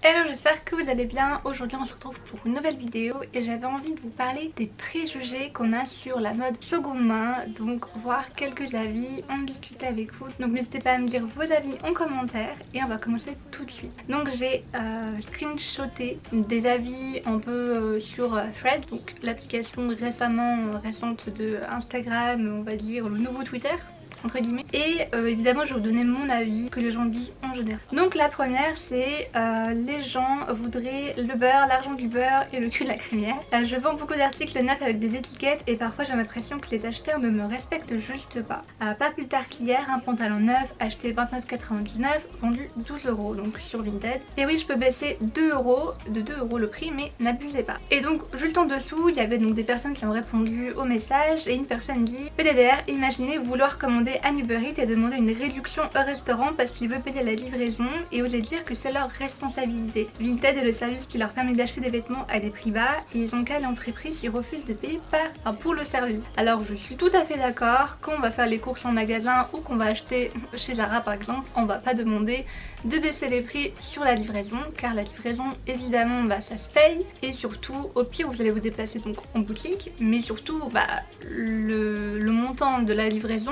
Hello, j'espère que vous allez bien. Aujourd'hui on se retrouve pour une nouvelle vidéo et j'avais envie de vous parler des préjugés qu'on a sur la mode seconde main, donc voir quelques avis, en discuter avec vous. Donc n'hésitez pas à me dire vos avis en commentaire et on va commencer tout de suite. Donc j'ai screenshoté des avis un peu sur Threads, donc l'application récente de Instagram, on va dire le nouveau Twitter entre guillemets, et évidemment je vais vous donner mon avis que les gens disent en général. Donc la première c'est les gens voudraient le beurre, l'argent du beurre et le cul de la crémière. Je vends beaucoup d'articles neufs avec des étiquettes et parfois j'ai l'impression que les acheteurs ne me respectent juste pas. Pas plus tard qu'hier, un pantalon neuf acheté 29,99 vendu 12 €, donc sur Vinted. Et oui, je peux baisser 2 €, de 2 € le prix, mais n'abusez pas. Et donc juste en dessous il y avait donc des personnes qui ont répondu au message et une personne dit: PDDR, imaginez vouloir commander un Uber Eats et demander une réduction au restaurant parce qu'il veut payer la livraison et oser dire que c'est leur responsabilité. Vinted est le service qui leur permet d'acheter des vêtements à des prix bas et ils ont qu'à l'entreprise s'ils refusent de payer pour le service. Alors je suis tout à fait d'accord, quand on va faire les courses en magasin ou qu'on va acheter chez Zara par exemple, on va pas demander de baisser les prix sur la livraison car la livraison évidemment ça se paye et surtout au pire vous allez vous déplacer donc en boutique, mais surtout le montant de la livraison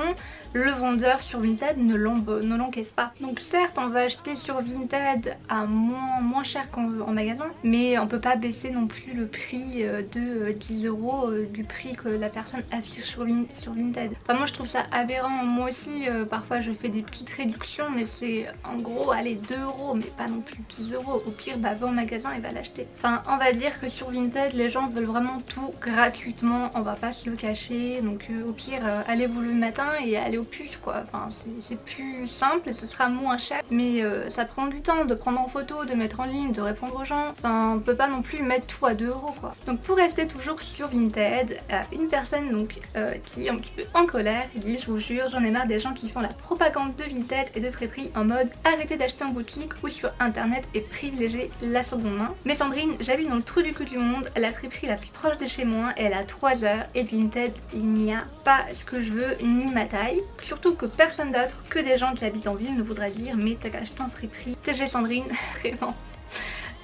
le vendeur sur Vinted ne l'encaisse pas. Donc certes on va acheter sur Vinted à moins cher qu'en magasin, mais on peut pas baisser non plus le prix de 10 € du prix que la personne affiche sur Vinted. Enfin moi je trouve ça aberrant. Moi aussi parfois je fais des petites réductions, mais c'est en gros allez 2 €, mais pas non plus 10 €. Au pire va en magasin et va l'acheter. Enfin on va dire que sur Vinted les gens veulent vraiment tout gratuitement, on va pas se le cacher. Donc au pire allez-vous le matin et allez au puce quoi. Enfin c'est plus simple et ce sera moins cher, mais ça prend du temps de prendre en photo, de mettre en ligne, de répondre aux gens. Enfin on peut pas non plus mettre tout à 2 € quoi. Donc pour rester toujours sur Vinted, une personne donc qui est un petit peu en colère dit: je vous jure j'en ai marre des gens qui font la propagande de Vinted et de Fréprix en mode arrêtez d'acheter en boutique ou sur internet et privilégiez la seconde main. Mais Sandrine, j'habite dans le trou du cul du monde, la Fréprix la plus proche de chez moi elle a 3 heures et Vinted il n'y a pas ce que je veux ni ma taille. Surtout que personne d'autre que des gens qui habitent en ville ne voudra dire mais t'as qu'à acheter en Fréprix. TG Sandrine, vraiment.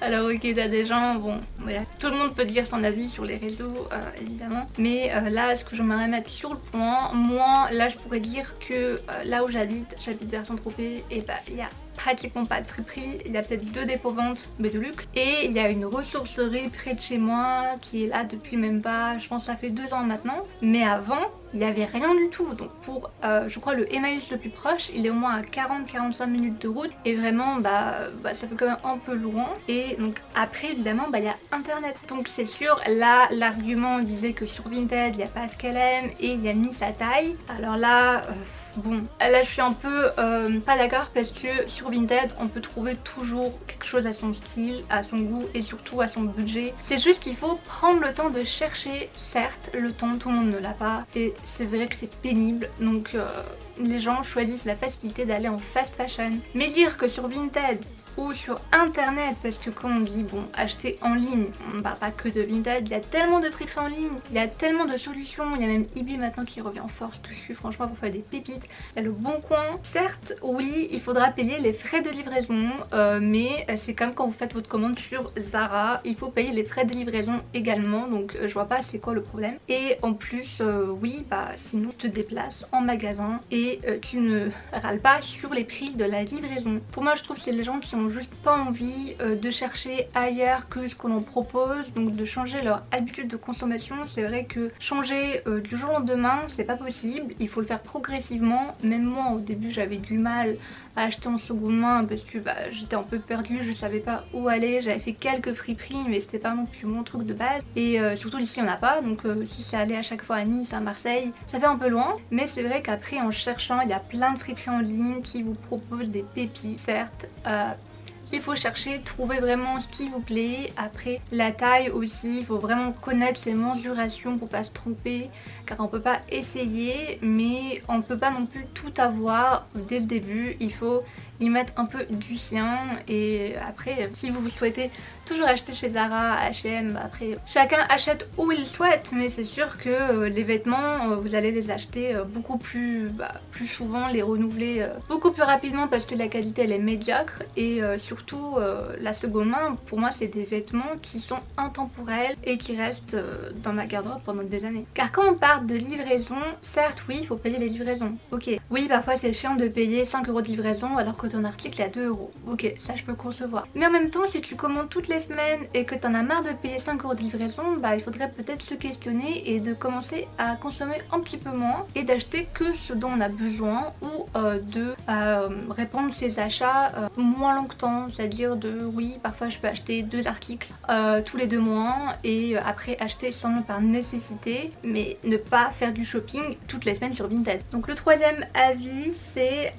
Alors ok, t'as des gens, bon voilà, tout le monde peut dire son avis sur les réseaux évidemment, mais là ce que j'aimerais mettre sur le point, moi là je pourrais dire que là où j'habite vers Saint-Tropez, et il y a pratiquement pas de friperie, il y a peut-être 2 dépôts-ventes mais de luxe, et il y a une ressourcerie près de chez moi qui est là depuis même pas, je pense que ça fait 2 ans maintenant, mais avant il n'y avait rien du tout. Donc pour je crois le Emmaüs le plus proche il est au moins à 40-45 minutes de route et vraiment ça fait quand même un peu loin. Et donc après évidemment il y a internet, donc c'est sûr là l'argument disait que sur Vinted il n'y a pas ce qu'elle aime et il y a ni sa taille. Alors là bon, là je suis un peu pas d'accord parce que sur Vinted on peut trouver toujours quelque chose à son style, à son goût et surtout à son budget. C'est juste qu'il faut prendre le temps de chercher. Certes le temps tout le monde ne l'a pas et c'est vrai que c'est pénible, donc les gens choisissent la facilité d'aller en fast fashion. Mais dire que sur Vinted ou sur internet, parce que quand on dit bon acheter en ligne, on ne parle pas que de Vinted, il y a tellement de friperies en ligne, il y a tellement de solutions, il y a même eBay maintenant qui revient en force dessus, franchement pour faire des pépites. Il y a le Bon Coin. Certes oui il faudra payer les frais de livraison, mais c'est comme quand vous faites votre commande sur Zara, il faut payer les frais de livraison également, donc je vois pas c'est quoi le problème. Et en plus oui sinon tu te déplaces en magasin et tu ne râles pas sur les prix de la livraison. Pour moi je trouve que c'est les gens qui ont juste pas envie de chercher ailleurs que ce que l'on propose, donc de changer leur habitude de consommation. C'est vrai que changer du jour au lendemain c'est pas possible, il faut le faire progressivement. Même moi au début j'avais du mal à acheter en seconde main parce que j'étais un peu perdue, je savais pas où aller, j'avais fait quelques friperies mais c'était pas non plus mon truc de base et surtout ici on n'a pas, donc si c'est aller à chaque fois à Nice, à Marseille, ça fait un peu loin. Mais c'est vrai qu'après en cherchant il y a plein de friperies en ligne qui vous proposent des pépites. Certes il faut chercher, trouver vraiment ce qui vous plaît. Après la taille aussi, il faut vraiment connaître ses mensurations pour pas se tromper, car on peut pas essayer mais on peut pas non plus tout avoir dès le début. Il faut y mettre un peu du sien et après si vous souhaitez toujours acheter chez Zara, H&M, après chacun achète où il souhaite, mais c'est sûr que les vêtements vous allez les acheter beaucoup plus souvent, les renouveler beaucoup plus rapidement parce que la qualité elle est médiocre et surtout surtout la seconde main, pour moi c'est des vêtements qui sont intemporels et qui restent dans ma garde-robe pendant des années. Car quand on parle de livraison, certes oui il faut payer les livraisons, ok. Oui parfois c'est chiant de payer 5 € de livraison alors que ton article est à 2 €, ok, ça je peux concevoir. Mais en même temps si tu commandes toutes les semaines et que t'en as marre de payer 5 € de livraison, bah il faudrait peut-être se questionner et de commencer à consommer un petit peu moins et d'acheter que ce dont on a besoin, ou de répondre ses achats moins longtemps, c'est-à-dire de oui parfois je peux acheter 2 articles tous les 2 mois et après acheter seulement par nécessité, mais ne pas faire du shopping toutes les semaines sur Vinted. Donc le troisième avis c'est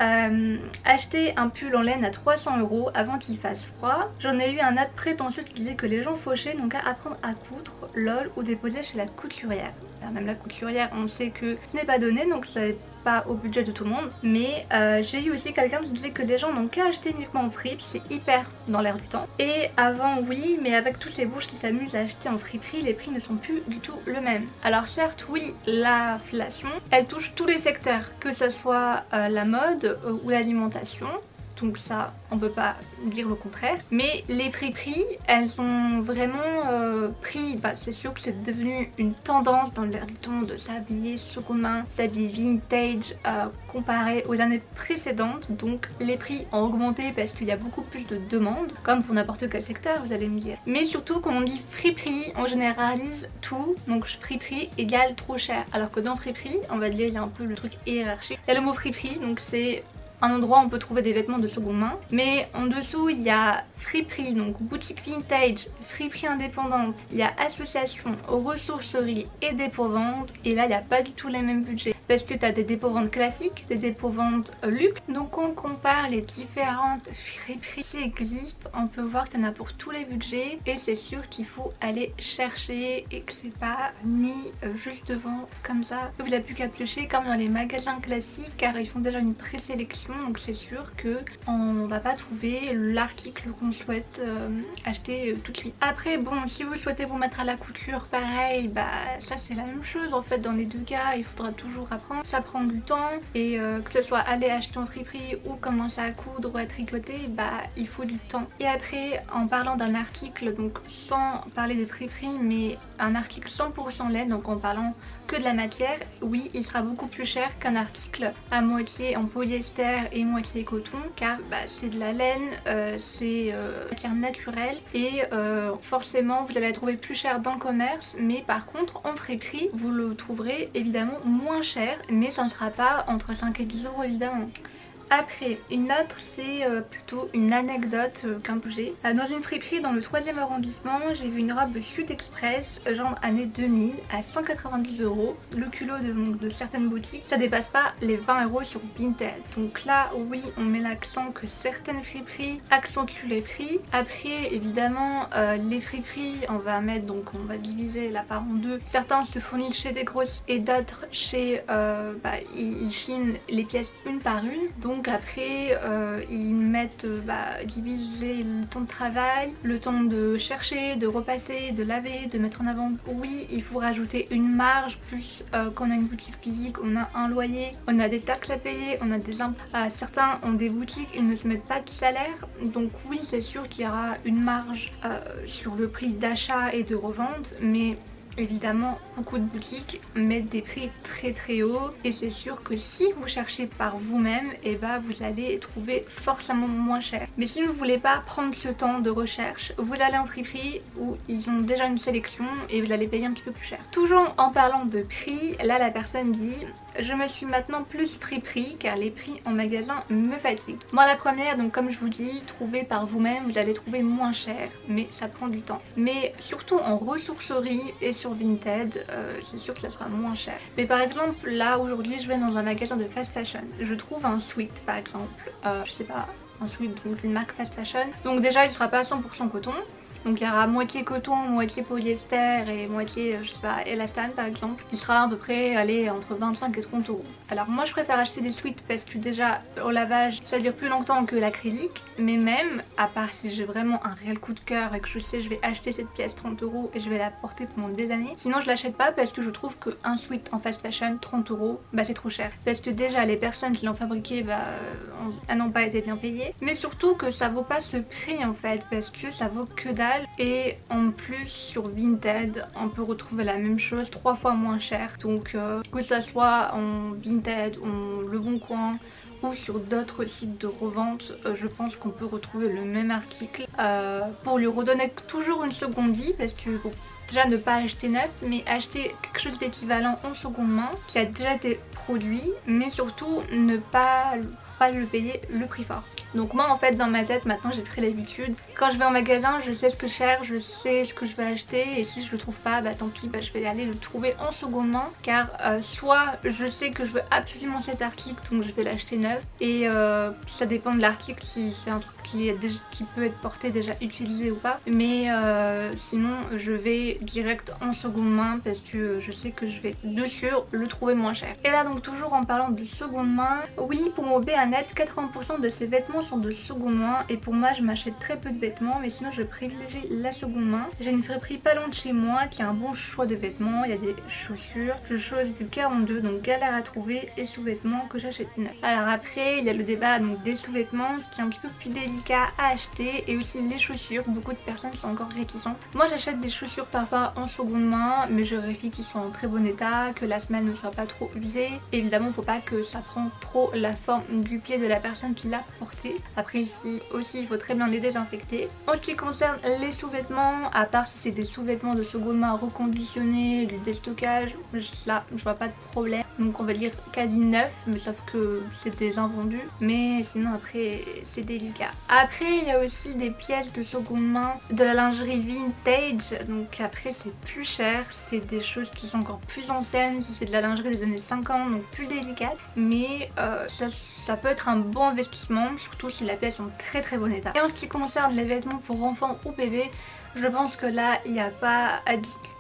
acheter un pull en laine à 300 € avant qu'il fasse froid. J'en ai eu un ad prétentieux qui disait que les gens fauchés n'ont qu'à apprendre à coudre, lol, ou déposer chez la couturière. Alors même la couturière on sait que ce n'est pas donné, donc c'est pas au budget de tout le monde. Mais j'ai eu aussi quelqu'un qui disait que les gens n'ont qu'à acheter uniquement en fripe, c'est hyper dans l'air du temps. Et avant oui, mais avec tous ces bourges qui s'amusent à acheter en friperie, les prix ne sont plus du tout le même. Alors certes oui, l'inflation elle touche tous les secteurs, que ce soit la mode ou l'alimentation. Donc ça on peut pas dire le contraire, mais les friperies elles ont vraiment pris, c'est sûr que c'est devenu une tendance dans l'air du temps de s'habiller seconde main, s'habiller vintage comparé aux années précédentes. Donc les prix ont augmenté parce qu'il y a beaucoup plus de demandes, comme pour n'importe quel secteur vous allez me dire. Mais surtout quand on dit friperie on généralise tout, donc friperie égale trop cher, alors que dans friperie on va dire il y a un peu le truc hiérarchique. Il y a le mot friperie, donc c'est un endroit où on peut trouver des vêtements de seconde main, mais en dessous il y a friperie, donc boutique vintage, friperie indépendante, il y a association, ressourcerie et dépôt-vente, et là il n'y a pas du tout les mêmes budgets parce que tu as des dépôts-ventes classiques, des dépôts-ventes luxe. Donc quand on compare les différentes friperies qui existent, on peut voir qu'il y en a pour tous les budgets et c'est sûr qu'il faut aller chercher et que c'est pas mis juste devant comme ça. Vous n'avez plus qu'à piocher comme dans les magasins classiques car ils font déjà une présélection, donc c'est sûr que on va pas trouver l'article qu'on souhaite acheter tout de suite. Après bon, si vous souhaitez vous mettre à la couture, pareil, ça c'est la même chose en fait dans les deux cas, il faudra toujours apprendre, ça prend du temps et que ce soit aller acheter en friperie ou commencer à coudre ou à tricoter, il faut du temps. Et après en parlant d'un article, donc sans parler de friperie mais un article 100% laine, donc en parlant que de la matière, oui il sera beaucoup plus cher qu'un article à moitié en polyester et moitié coton car c'est de la laine, c'est matière naturelle et forcément vous allez la trouver plus cher dans le commerce, mais par contre en friperie vous le trouverez évidemment moins cher, mais ça ne sera pas entre 5 et 10 € évidemment. Après, une autre c'est plutôt une anecdote qu'un projet. Dans une friperie dans le 3e arrondissement, j'ai vu une robe Sud Express, genre année 2000, à 190 €. Le culot de certaines boutiques, ça dépasse pas les 20 € sur Vinted. Donc là, oui, on met l'accent que certaines friperies accentuent les prix. Après, évidemment, les friperies, on va mettre, donc on va diviser la part en deux. Certains se fournissent chez des grosses et d'autres chez, ils chinent les pièces une par une. Donc après ils mettent diviser le temps de travail, le temps de chercher, de repasser, de laver, de mettre en avant. Oui il faut rajouter une marge, plus quand on a une boutique physique on a un loyer, on a des taxes à payer, on a des impôts. Certains ont des boutiques, ils ne se mettent pas de salaire, donc oui c'est sûr qu'il y aura une marge sur le prix d'achat et de revente, mais évidemment beaucoup de boutiques mettent des prix très hauts et c'est sûr que si vous cherchez par vous-même, vous allez trouver forcément moins cher. Mais si vous ne voulez pas prendre ce temps de recherche, vous allez en friperie où ils ont déjà une sélection et vous allez payer un petit peu plus cher. Toujours en parlant de prix, là la personne dit: je me suis maintenant plus friperie car les prix en magasin me fatiguent. Moi la première, donc comme je vous dis, trouver par vous-même, vous allez trouver moins cher, mais ça prend du temps. Mais surtout en ressourcerie et sur Vinted, c'est sûr que ça sera moins cher. Mais par exemple là aujourd'hui je vais dans un magasin de fast fashion, je trouve un sweat par exemple, je sais pas, un sweat donc d'une marque fast fashion, donc déjà il sera pas à 100% coton, Donc il y aura moitié coton, moitié polyester et moitié je sais pas élastane par exemple. Il sera à peu près allez, entre 25 et 30 euros. Alors moi je préfère acheter des sweats parce que déjà au lavage ça dure plus longtemps que l'acrylique. Mais même à part si j'ai vraiment un réel coup de cœur et que je sais je vais acheter cette pièce 30 euros et je vais la porter pendant des années. Sinon je l'achète pas parce que je trouve qu'un sweat en fast fashion 30 euros bah c'est trop cher. Parce que déjà les personnes qui l'ont fabriqué elles n'ont pas été bien payées. Mais surtout que ça vaut pas ce prix en fait parce que ça vaut que dalle. Et en plus sur Vinted on peut retrouver la même chose 3 fois moins cher. Donc que ça soit en Vinted ou Le Bon Coin ou sur d'autres sites de revente, je pense qu'on peut retrouver le même article pour lui redonner toujours une seconde vie parce que bon, déjà ne pas acheter neuf mais acheter quelque chose d'équivalent en seconde main qui a déjà été produit, mais surtout ne pas le payer le prix fort. Donc moi en fait dans ma tête maintenant j'ai pris l'habitude, quand je vais en magasin je sais ce que je cherche, je sais ce que je vais acheter et si je le trouve pas bah tant pis, je vais aller le trouver en seconde main car soit je sais que je veux absolument cet article donc je vais l'acheter neuf et ça dépend de l'article si c'est un truc qui peut être porté déjà utilisé ou pas, mais sinon je vais direct en seconde main parce que je sais que je vais de sûr le trouver moins cher. Et là donc toujours en parlant de seconde main, oui pour mon B-Annette 80% de ses vêtements sont de seconde main et pour moi je m'achète très peu de vêtements mais sinon je privilégie la seconde main. J'ai une friperie pas loin de chez moi qui a un bon choix de vêtements, il y a des chaussures, je choisis du 42 donc galère à trouver et sous-vêtements que j'achète neuf. Alors après il y a le débat donc des sous-vêtements, ce qui est un petit peu plus délicat à acheter, et aussi les chaussures, beaucoup de personnes sont encore réticentes. Moi j'achète des chaussures parfois en seconde main mais je vérifie qu'ils sont en très bon état, que la semelle ne soit pas trop usée. Évidemment faut pas que ça prenne trop la forme du pied de la personne qui l'a porté. Après ici aussi il faut très bien les désinfecter. En ce qui concerne les sous-vêtements, à part si c'est des sous-vêtements de seconde main reconditionnés, du déstockage, là je vois pas de problème. Donc on va dire quasi neuf, mais sauf que c'est des invendus. Mais sinon après c'est délicat. Après il y a aussi des pièces de seconde main, de la lingerie vintage. Donc après c'est plus cher, c'est des choses qui sont encore plus anciennes. Si c'est de la lingerie des années 50, donc plus délicate. Mais ça peut être un bon investissement, surtout si la pièce est en très bon état. Et en ce qui concerne les vêtements pour enfants ou bébés, je pense que là il n'y a pas à discuter.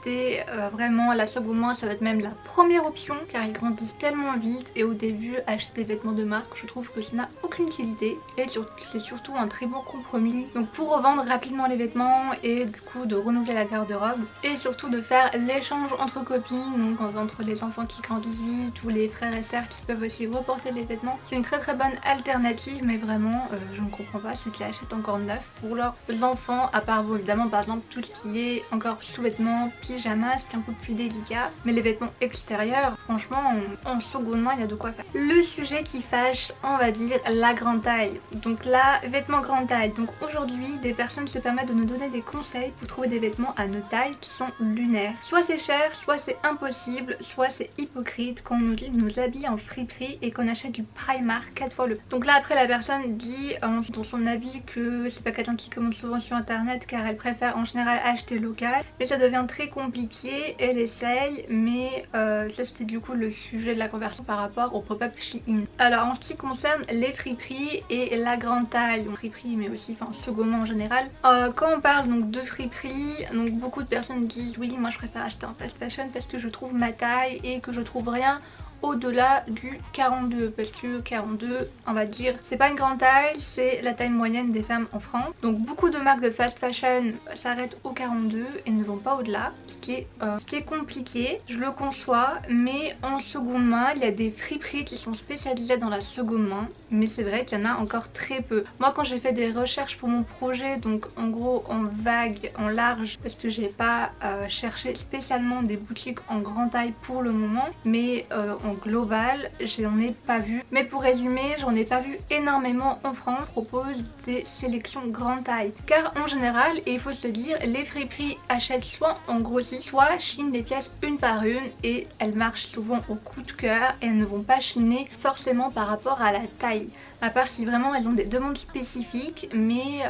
Vraiment la seconde main ça va être même la première option car ils grandissent tellement vite et au début acheter des vêtements de marque je trouve que ça n'a aucune utilité et c'est surtout un très bon compromis. Donc pour revendre rapidement les vêtements et du coup de renouveler la garde-robe et surtout de faire l'échange entre copines, donc entre les enfants qui grandissent vite ou les frères et sœurs qui peuvent aussi reporter les vêtements, c'est une très bonne alternative. Mais vraiment je ne comprends pas ceux qui achètent encore neuf pour leurs enfants, à part vous évidemment par exemple tout ce qui est encore sous-vêtements, pyjama, c'est un peu plus délicat, mais les vêtements extérieurs franchement en seconde main il y a de quoi faire. Le sujet qui fâche, on va dire la grande taille. Donc là, vêtements grande taille, donc aujourd'hui des personnes se permettent de nous donner des conseils pour trouver des vêtements à nos tailles qui sont lunaires. Soit c'est cher, soit c'est impossible, soit c'est hypocrite quand on nous dit de nous habiller en friperie et qu'on achète du Primark 4 fois le prix. Donc là après la personne dit dans son avis que c'est pas quelqu'un qui commande souvent sur internet car elle préfère en général acheter local, mais ça devient très compliqué, elle essaye, mais ça c'était du coup le sujet de la conversion par rapport au pop-up Shein. Alors en ce qui concerne les friperies et la grande taille, donc friperie mais aussi seconde main en général, quand on parle donc de friperie, donc beaucoup de personnes disent oui moi je préfère acheter en fast fashion parce que je trouve ma taille et que je trouve rien au-delà du 42 parce que 42 on va dire c'est pas une grande taille, c'est la taille moyenne des femmes en France. Donc beaucoup de marques de fast fashion s'arrêtent au 42 et ne vont pas au-delà, ce qui est compliqué, je le conçois. Mais en seconde main il y a des friperies qui sont spécialisées dans la seconde main, mais c'est vrai qu'il y en a encore très peu. Moi quand j'ai fait des recherches pour mon projet, donc en gros en vague, en large, parce que j'ai pas cherché spécialement des boutiques en grande taille pour le moment, mais en global j'en ai pas vu. Mais pour résumer, j'en ai pas vu énormément en France. On propose des sélections grande taille car en général, et il faut se le dire, les friperies achètent soit en grossi, soit chinent les pièces une par une et elles marchent souvent au coup de cœur et elles ne vont pas chiner forcément par rapport à la taille, à part si vraiment elles ont des demandes spécifiques. Mais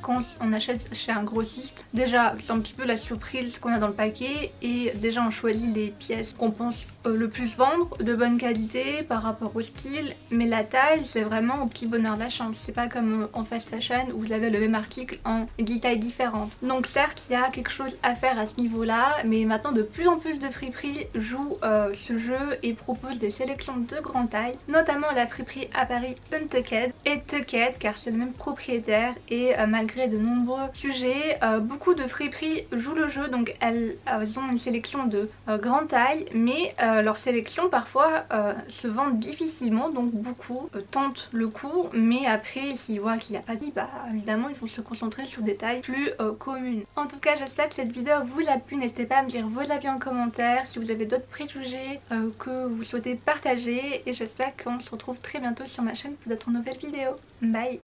quand on achète chez un grossiste, déjà c'est un petit peu la surprise qu'on a dans le paquet et déjà on choisit les pièces qu'on pense le plus vendre, de bonne qualité par rapport au style, mais la taille c'est vraiment au petit bonheur de la chance. C'est pas comme en fast fashion où vous avez le même article en 10 tailles différentes. Donc certes il y a quelque chose à faire à ce niveau là, mais maintenant de plus en plus de friperies jouent ce jeu et proposent des sélections de grande taille, notamment la friperie à Paris Untucked et Tucked car c'est le même propriétaire et malgré de nombreux sujets, beaucoup de friperies jouent le jeu, donc elles ont une sélection de grande taille, mais leur sélection parfois se vend difficilement, donc beaucoup tentent le coup, mais après s'ils voient qu'il n'y a pas de bah évidemment ils vont se concentrer sur des tailles plus communes. En tout cas j'espère que cette vidéo vous a plu, n'hésitez pas à me dire vos avis en commentaire, si vous avez d'autres préjugés que vous souhaitez partager, et j'espère qu'on se retrouve très bientôt sur ma chaîne pour d'autres nouvelles vidéos. Bye.